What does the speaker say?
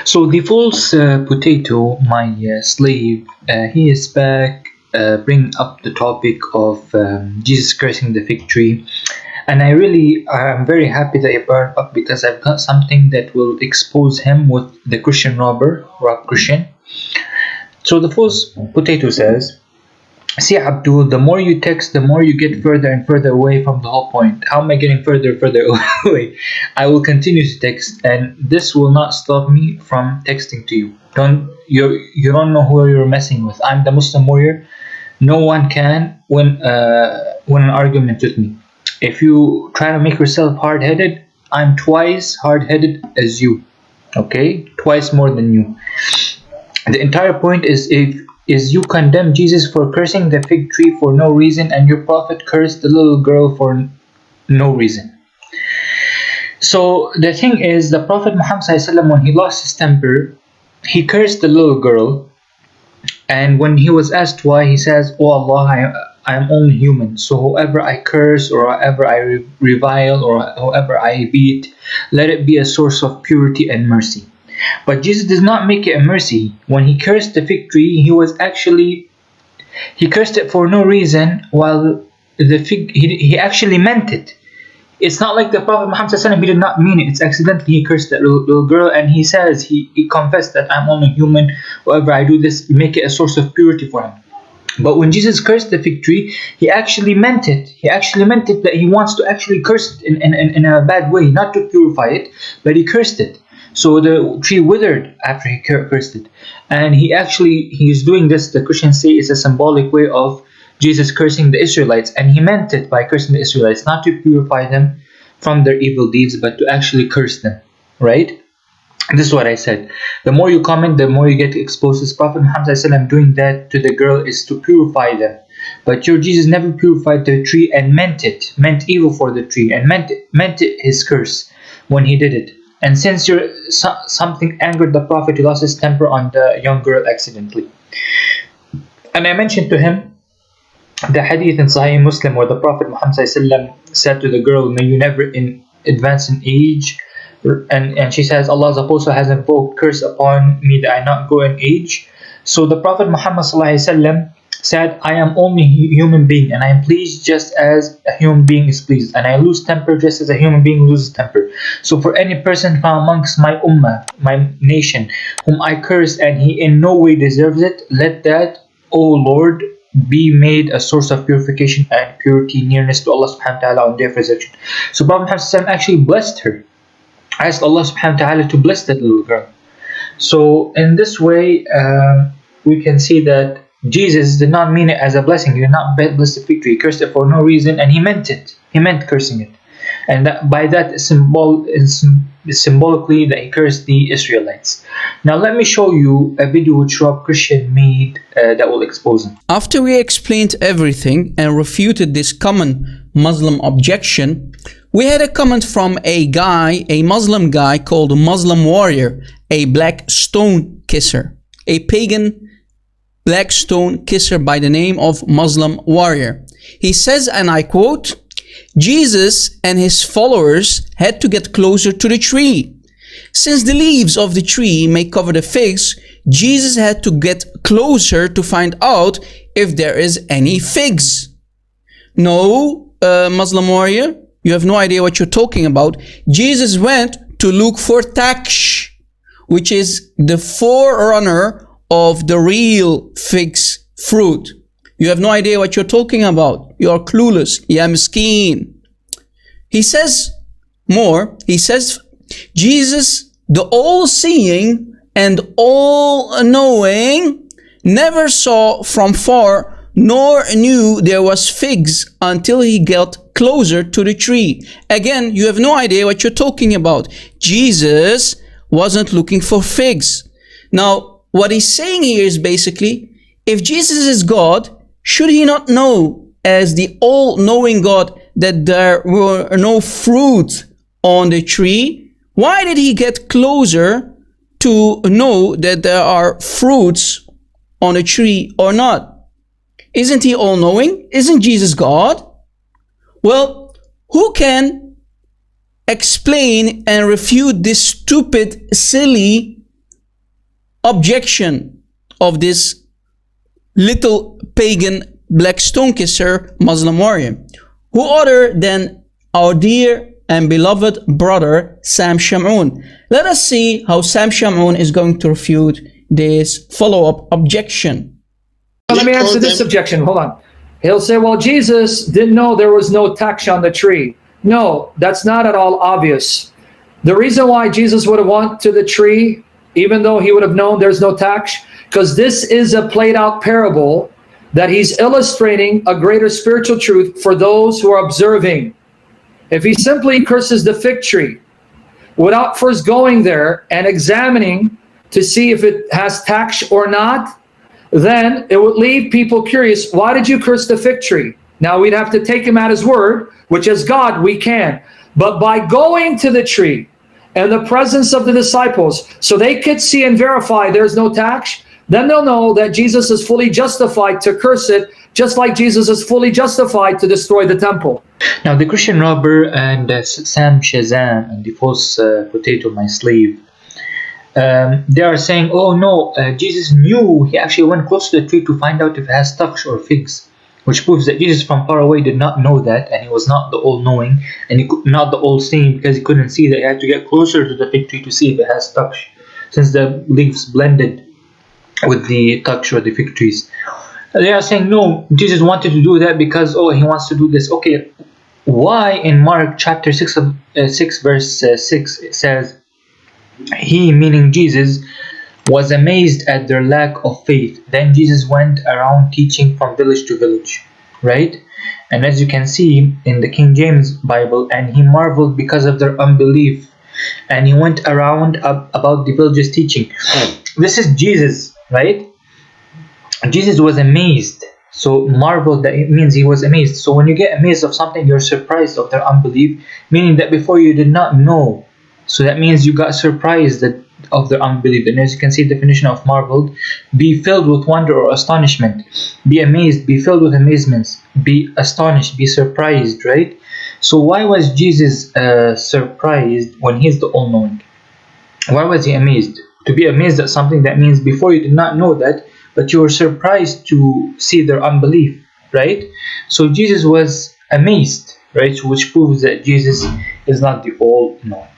So the false potato, my slave, he is back, bringing up the topic of Jesus cursing the fig tree, and I'm very happy that he brought it up because I've got something that will expose him with the Christian rob Christian. So the false potato says, "See, Abdul, the more you text, the more you get further and further away from the whole point. How am I getting further and further away? I will continue to text, and this will not stop me from texting to you. You don't know who you're messing with. I'm the Muslim warrior. No one can win an argument with me. If you try to make yourself hard-headed, I'm twice hard-headed as you. Okay, twice more than you. The entire point is you condemn Jesus for cursing the fig tree for no reason, and your prophet cursed the little girl for no reason. So the thing is, the Prophet Muhammad ﷺ, when he lost his temper, he cursed the little girl, and when he was asked why, he says, "Oh Allah, I am only human, so whoever I curse or whoever I revile or whoever I beat, let it be a source of purity and mercy." But Jesus does not make it a mercy. When he cursed the fig tree, he cursed it for no reason, while he actually meant it. It's not like the Prophet Muhammad ﷺ, he did not mean it. It's accidentally he cursed that little girl, and he says, he confessed that I'm only human. Whoever I do this, make it a source of purity for him. But when Jesus cursed the fig tree, he actually meant it. He actually meant it that he wants to actually curse it in a bad way, not to purify it, but he cursed it. So the tree withered after he cursed it. And he's doing this, the Christians say, is a symbolic way of Jesus cursing the Israelites. And he meant it by cursing the Israelites, not to purify them from their evil deeds, but to actually curse them. Right? This is what I said. The more you comment, the more you get exposed. As Prophet Muhammad ﷺ doing that to the girl is to purify them. But your Jesus never purified the tree and meant meant evil for the tree, and meant it his curse when he did it. And since something angered the Prophet, he lost his temper on the young girl accidentally. And I mentioned to him the hadith in Sahih Muslim where the Prophet Muhammad ﷺ said to the girl, "May you never advance in age." And she says, "Allah's apostle has invoked curse upon me that I not go in age." So the Prophet Muhammad ﷺ said, "I am only a human being, and I am pleased just as a human being is pleased, and I lose temper just as a human being loses temper. So for any person from amongst my ummah, my nation, whom I curse and he in no way deserves it, let that, O Lord, be made a source of purification and purity, nearness to Allah subhanahu wa ta'ala on day of resurrection." So Prophet Muhammad actually blessed her, asked Allah subhanahu wa ta'ala to bless that little girl. So in this way, we can see that Jesus did not mean it as a blessing. He did not bless the fig tree. He cursed it for no reason, and he meant it. He meant cursing it. And by that, symbolically, that he cursed the Israelites. Now let me show you a video which Rob Christian made that will expose him. After we explained everything and refuted this common Muslim objection, we had a comment from a Muslim guy called Muslim Warrior, a black stone kisser, a pagan black stone kisser by the name of Muslim Warrior. He says, and I quote, "Jesus and his followers had to get closer to the tree. Since the leaves of the tree may cover the figs, Jesus had to get closer to find out if there is any figs." No, Muslim Warrior, you have no idea what you're talking about. Jesus went to look for taksh, which is the forerunner of the real figs fruit. You have no idea what you're talking about. You are clueless. Ya miskeen. He says more. He says, Jesus, the all-seeing and all-knowing, never saw from far nor knew there was figs until he got closer to the tree. Again, you have no idea what you're talking about. Jesus wasn't looking for figs. Now, what he's saying here is basically, if Jesus is God, should he not know, as the all-knowing God, that there were no fruit on the tree? Why did he get closer to know that there are fruits on a tree or not? Isn't he all-knowing? Isn't Jesus God? Well, who can explain and refute this stupid, silly objection of this little pagan black stone kisser Muslim warrior, who other than our dear and beloved brother Sam Shamoun. Let us see how Sam Shamoun is going to refute this follow-up objection. Let me answer this objection. Hold on. He'll say, well, Jesus didn't know there was no tax on the tree. No, that's not at all obvious. The reason why Jesus would have went to the tree, even though he would have known there's no tax, because this is a played out parable that he's illustrating a greater spiritual truth for those who are observing. If he simply curses the fig tree without first going there and examining to see if it has tax or not, then it would leave people curious. Why did you curse the fig tree? Now we'd have to take him at his word, which as God we can. But by going to the tree and the presence of the disciples, so they could see and verify there's no tax, then they'll know that Jesus is fully justified to curse it, just like Jesus is fully justified to destroy the temple. Now the Christian robber and Sam Shazam and the false potato, my slave, they are saying, oh no, Jesus knew. He actually went close to the tree to find out if it has touch or figs, which proves that Jesus from far away did not know that, and he was not the all-knowing, and he not the all-seeing, because he couldn't see that. He had to get closer to the fig tree to see if it has touch, since the leaves blended with the touch or the fig trees. They are saying, no, Jesus wanted to do that because, oh, he wants to do this. Okay, why in Mark chapter 6 verse 6 it says, he, meaning Jesus, was amazed at their lack of faith. Then Jesus went around teaching from village to village, right? And as you can see in the King James Bible, and he marveled because of their unbelief, and he went around about the villages teaching. This is Jesus, right? Jesus was amazed. So marveled, that it means he was amazed. So when you get amazed of something, you're surprised of their unbelief, meaning that before you did not know. So that means you got surprised of their unbelief. And as you can see, the definition of marveled: be filled with wonder or astonishment, be amazed, be filled with amazements, be astonished, be surprised, right? So why was Jesus surprised when he's the all-knowing? Why was he amazed? To be amazed at something, that means before you did not know that, but you were surprised to see their unbelief, right? So Jesus was amazed, right? So which proves that Jesus is not the all-knowing.